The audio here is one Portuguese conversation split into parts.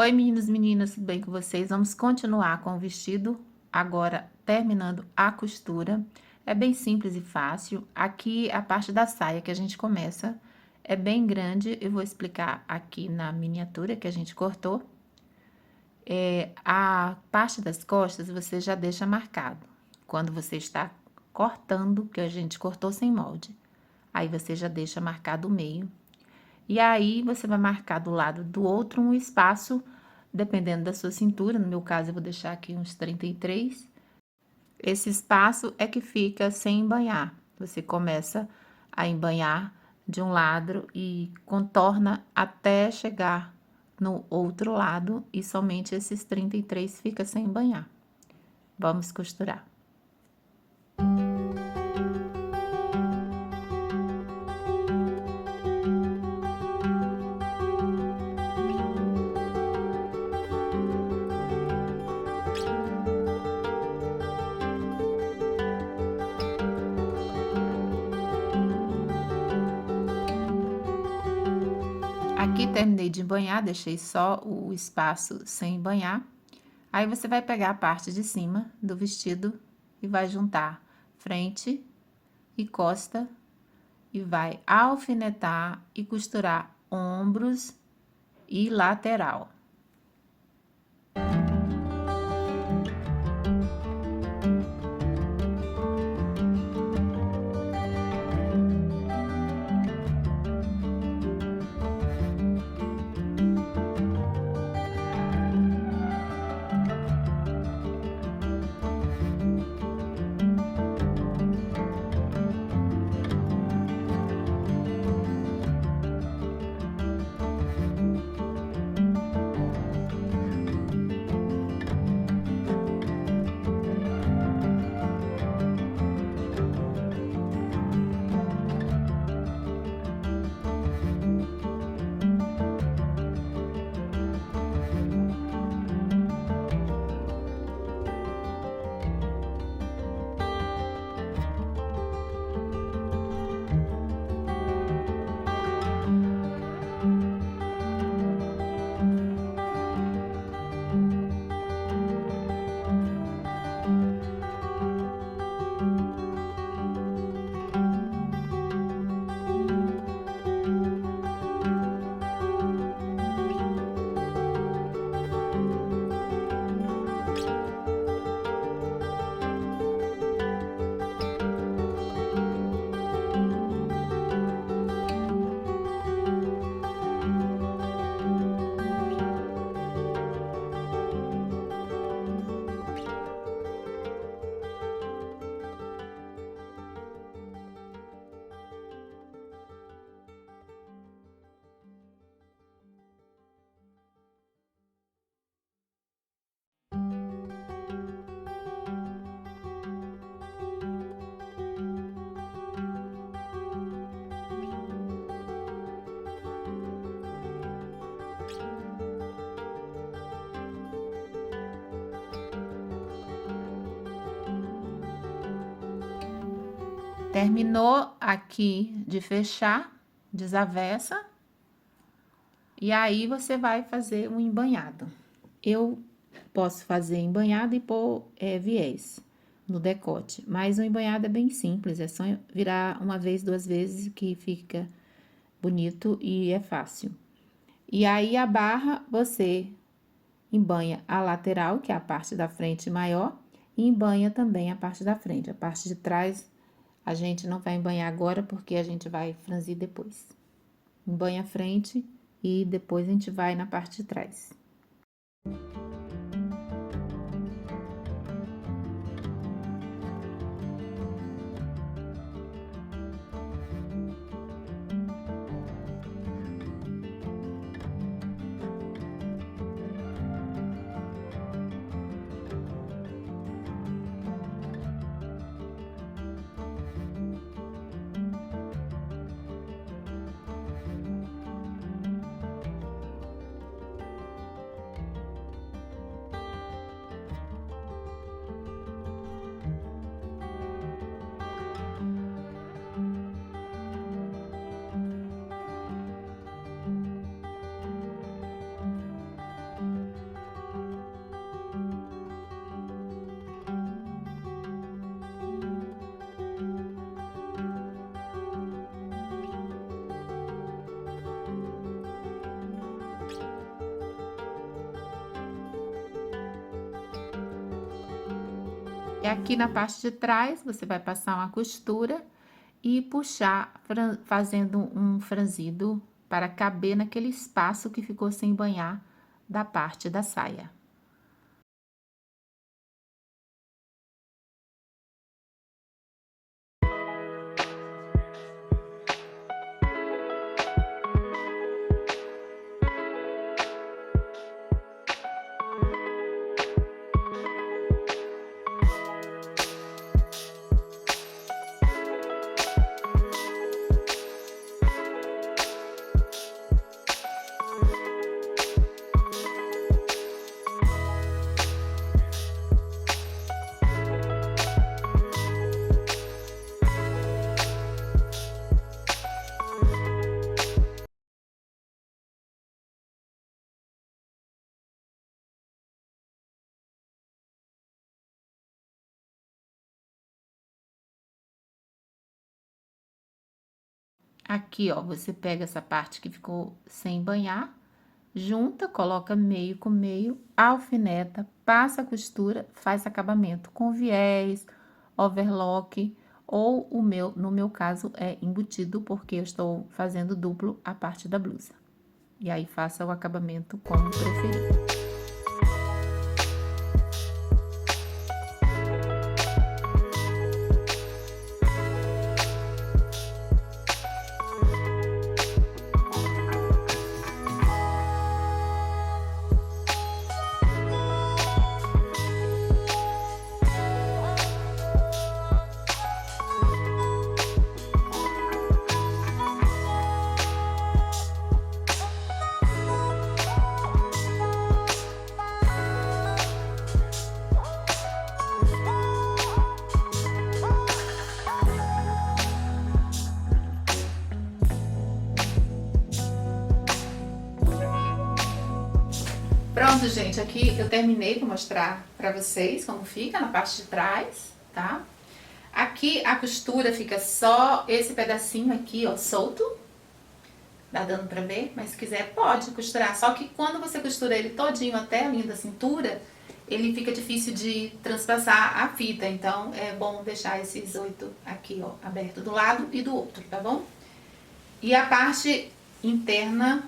Oi, meninos e meninas, tudo bem com vocês? Vamos continuar com o vestido, agora terminando a costura. É bem simples e fácil. Aqui a parte da saia que a gente começa é bem grande. Eu vou explicar aqui na miniatura que a gente cortou. A parte das costas você já deixa marcado. Quando você está cortando, que a gente cortou sem molde. Aí você já deixa marcado o meio. E aí, você vai marcar do lado do outro um espaço, dependendo da sua cintura. No meu caso, eu vou deixar aqui uns 33. Esse espaço é que fica sem embanhar. Você começa a embanhar de um lado e contorna até chegar no outro lado, e somente esses 33 fica sem embanhar. Vamos costurar. Aqui terminei de banhar, deixei só o espaço sem banhar. Aí você vai pegar a parte de cima do vestido e vai juntar frente e costa e vai alfinetar e costurar ombros e lateral. Terminou aqui de fechar, desavessa, e aí você vai fazer um embanhado. Eu posso fazer embanhado e pôr viés no decote, mas o embanhado é bem simples, é só virar uma vez, duas vezes que fica bonito e é fácil. E aí, a barra, você embanha a lateral, que é a parte da frente maior, e embanha também a parte da frente. A parte de trás, a gente não vai embanhar agora, porque a gente vai franzir depois. Embanha a frente e depois a gente vai na parte de trás. E aqui na parte de trás, você vai passar uma costura e puxar, fazendo um franzido para caber naquele espaço que ficou sem banhar da parte da saia. Aqui, ó, você pega essa parte que ficou sem banhar, junta, coloca meio com meio, alfineta, passa a costura, faz acabamento com viés, overlock, ou no meu caso, é embutido, porque eu estou fazendo duplo a parte da blusa. E aí, faça o acabamento como preferir. Pronto, gente, aqui eu terminei de mostrar pra vocês como fica na parte de trás, tá? Aqui a costura fica só esse pedacinho aqui, ó, solto. Tá dando pra ver? Mas se quiser pode costurar. Só que quando você costura ele todinho até a linha da cintura, ele fica difícil de transpassar a fita. Então é bom deixar esses 8 aqui, ó, aberto do lado e do outro, tá bom? E a parte interna,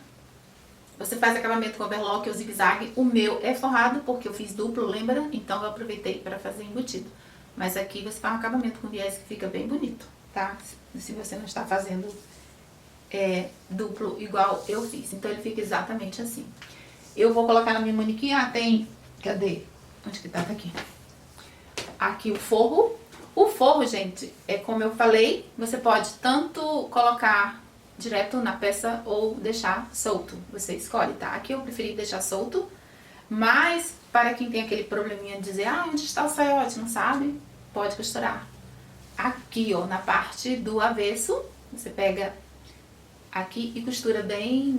você faz acabamento com overlock ou zigue-zague. O meu é forrado porque eu fiz duplo, lembra? Então eu aproveitei para fazer embutido. Mas aqui você faz um acabamento com viés que fica bem bonito, tá? Se você não está fazendo duplo igual eu fiz. Então ele fica exatamente assim. Eu vou colocar na minha manequim. Ah, tem... Cadê? Onde que tá? Tá aqui. Aqui o forro. O forro, gente, é como eu falei, você pode tanto colocar direto na peça ou deixar solto. Você escolhe, tá? Aqui eu preferi deixar solto, mas para quem tem aquele probleminha de dizer, ah, onde está o saiote, não sabe? Pode costurar. Aqui, ó, na parte do avesso, você pega aqui e costura bem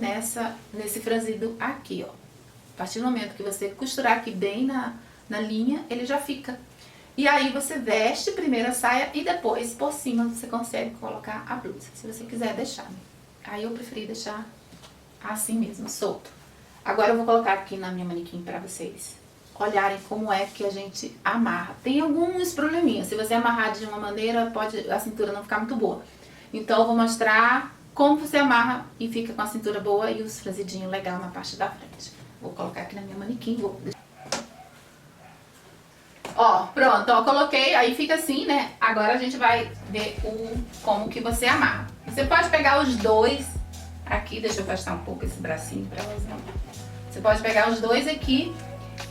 nesse franzido aqui, ó. A partir do momento que você costurar aqui bem na linha, ele já fica. E aí você veste primeiro a saia e depois por cima você consegue colocar a blusa, se você quiser deixar, né? Aí eu preferi deixar assim mesmo, solto. Agora eu vou colocar aqui na minha manequim pra vocês olharem como é que a gente amarra. Tem alguns probleminhas, se você amarrar de uma maneira, pode a cintura não ficar muito boa. Então eu vou mostrar como você amarra e fica com a cintura boa e os franzidinhos legal na parte da frente. Vou colocar aqui na minha manequim, vou... Ó, pronto, ó, coloquei, aí fica assim, né? Agora a gente vai ver como que você amarra. Você pode pegar os dois aqui, deixa eu afastar um pouco esse bracinho pra elas não. Você pode pegar os dois aqui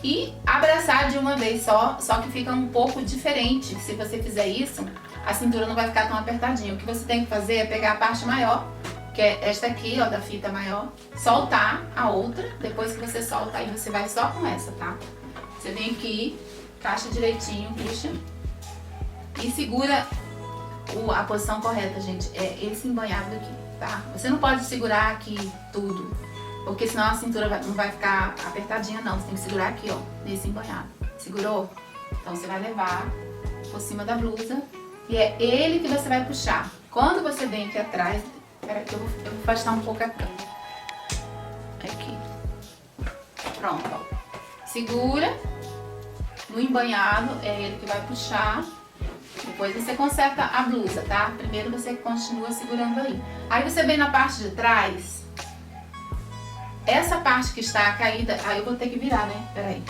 e abraçar de uma vez só que fica um pouco diferente. Se você fizer isso, a cintura não vai ficar tão apertadinha. O que você tem que fazer é pegar a parte maior, que é esta aqui, ó, da fita maior, soltar a outra, depois que você solta, aí você vai só com essa, tá? Você vem aqui, encaixa direitinho, puxa, e segura a posição correta, gente, é esse embanhado aqui, tá? Você não pode segurar aqui tudo, porque senão a cintura não vai ficar apertadinha, não. Você tem que segurar aqui, ó, nesse embanhado. Segurou? Então você vai levar por cima da blusa e é ele que você vai puxar. Quando você vem aqui atrás, peraí que eu vou afastar um pouco a câmera. Aqui. Pronto, ó. Segura No embanhado, é ele que vai puxar. Depois você conserta a blusa, tá? Primeiro você continua segurando aí. Aí você vem na parte de trás. Essa parte que está caída, aí eu vou ter que virar, né? Peraí.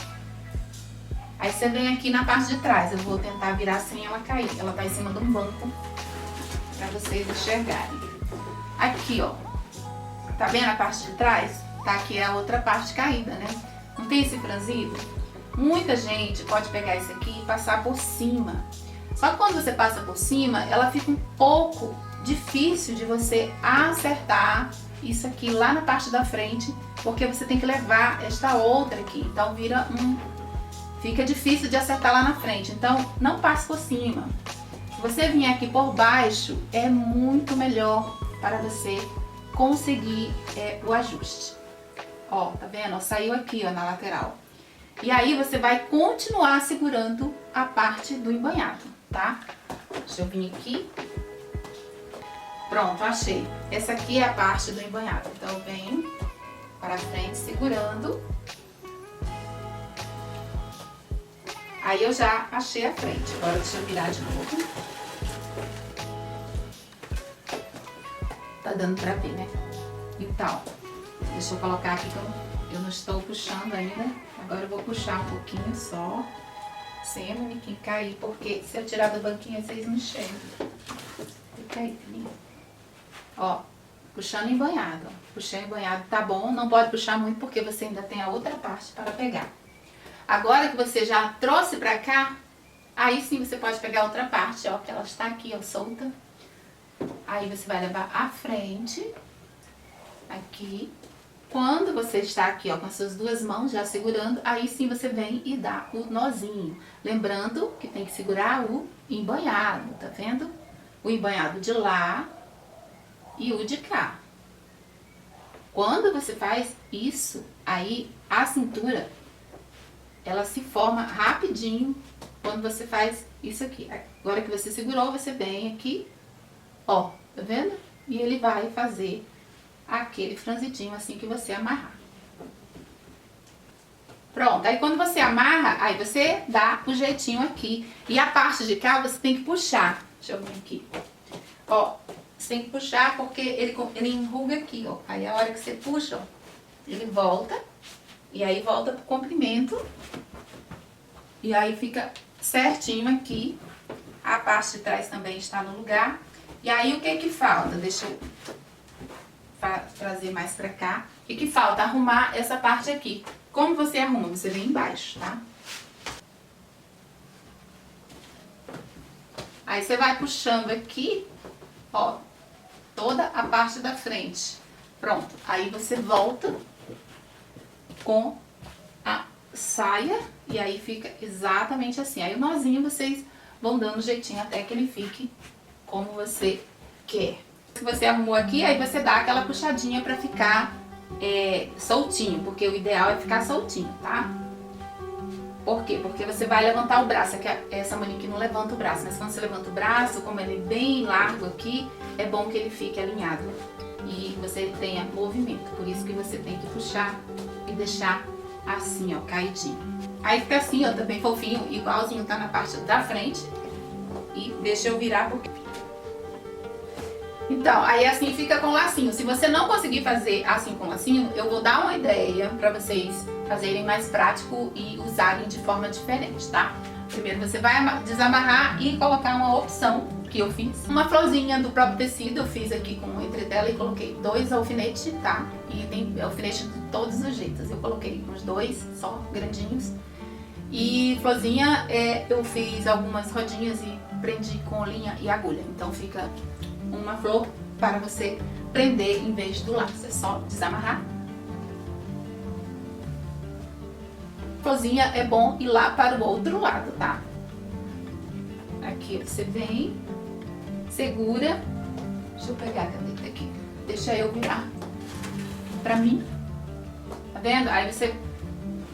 Aí você vem aqui na parte de trás. Eu vou tentar virar sem ela cair. Ela tá em cima de um banco pra vocês enxergarem. Aqui, ó. Tá vendo a parte de trás? Tá aqui a outra parte caída, né? Não tem esse franzido? Muita gente pode pegar isso aqui e passar por cima. Só que quando você passa por cima, ela fica um pouco difícil de você acertar isso aqui lá na parte da frente, porque você tem que levar esta outra aqui. Então fica difícil de acertar lá na frente. Então não passe por cima. Se você vier aqui por baixo, é muito melhor para você conseguir o ajuste. Ó, tá vendo? Ó, saiu aqui, ó, na lateral. E aí você vai continuar segurando a parte do embanhado, tá? Deixa eu vir aqui. Pronto, achei. Essa aqui é a parte do embanhado. Então eu venho para frente segurando. Aí eu já achei a frente. Agora deixa eu virar de novo. Tá dando pra ver, né? Então, deixa eu colocar aqui que eu não estou puxando ainda. Agora eu vou puxar um pouquinho só, sem a manequim cair, porque se eu tirar do banquinho vocês não enxergam. Fica aí, filhinha. Ó, puxando embanhado. Puxei embanhado, tá bom. Não pode puxar muito porque você ainda tem a outra parte para pegar. Agora que você já trouxe pra cá, aí sim você pode pegar a outra parte, ó, que ela está aqui, ó, solta. Aí você vai levar à frente, aqui. Quando você está aqui, ó, com as suas duas mãos já segurando, aí sim você vem e dá o nozinho. Lembrando que tem que segurar o embanhado, tá vendo? O embanhado de lá e o de cá. Quando você faz isso, aí a cintura, ela se forma rapidinho quando você faz isso aqui. Agora que você segurou, você vem aqui, ó, tá vendo? E ele vai fazer aquele franzidinho assim que você amarrar. Pronto, aí quando você amarra, aí você dá o jeitinho aqui. E a parte de cá você tem que puxar. Deixa eu vir aqui. Ó, você tem que puxar porque ele enruga aqui, ó. Aí a hora que você puxa, ó, ele volta. E aí volta pro comprimento. E aí fica certinho aqui. A parte de trás também está no lugar. E aí o que que falta? Deixa eu trazer mais pra cá. O que que falta? Arrumar essa parte aqui. Como você arruma? Você vem embaixo, tá? Aí você vai puxando aqui, ó, toda a parte da frente. Pronto. Aí você volta com a saia e aí fica exatamente assim. Aí o nozinho vocês vão dando jeitinho até que ele fique como você quer. Se você arrumou aqui, aí você dá aquela puxadinha pra ficar soltinho, porque o ideal é ficar soltinho, tá? Por quê? Porque você vai levantar o braço, essa manequim não levanta o braço, mas quando você levanta o braço, como ele é bem largo aqui, é bom que ele fique alinhado e você tenha movimento, por isso que você tem que puxar e deixar assim, ó, caidinho. Aí fica assim, ó, também fofinho, igualzinho tá na parte da frente. E deixa eu virar porque... Então, aí assim fica com lacinho. Se você não conseguir fazer assim com lacinho, eu vou dar uma ideia pra vocês fazerem mais prático e usarem de forma diferente, tá? Primeiro você vai desamarrar e colocar uma opção que eu fiz. Uma florzinha do próprio tecido, eu fiz aqui com entretela e coloquei 2 alfinetes, tá? E tem alfinete de todos os jeitos. Eu coloquei uns 2 só, grandinhos. E florzinha, eu fiz algumas rodinhas e prendi com linha e agulha. Então fica uma flor para você prender em vez do laço. É só desamarrar. Florzinha é bom ir lá para o outro lado, tá? Aqui você vem, segura. Deixa eu pegar a caneta aqui. Deixa eu virar pra mim. Tá vendo? Aí você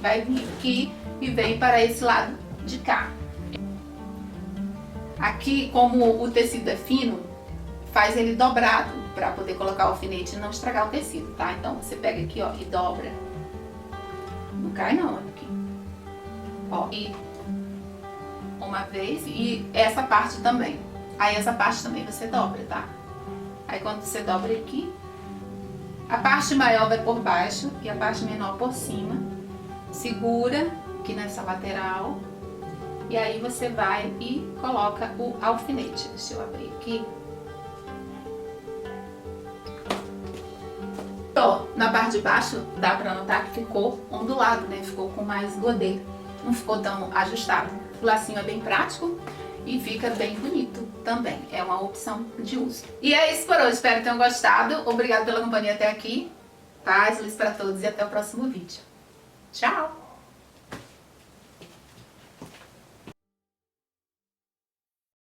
vai vir aqui e vem para esse lado de cá. Aqui, como o tecido é fino, faz ele dobrado para poder colocar o alfinete e não estragar o tecido, tá? Então você pega aqui, ó, e dobra. Não cai não, aqui. Ó, e uma vez e essa parte também. Aí essa parte também você dobra, tá? Aí quando você dobra aqui, a parte maior vai por baixo e a parte menor por cima. Segura aqui nessa lateral. E aí você vai e coloca o alfinete. Deixa eu abrir aqui. Ó, na parte de baixo dá pra notar que ficou ondulado, né? Ficou com mais godê. Não ficou tão ajustado. O lacinho é bem prático e fica bem bonito também. É uma opção de uso. E é isso por hoje. Espero que tenham gostado. Obrigada pela companhia até aqui. Paz, luz pra todos e até o próximo vídeo. Tchau!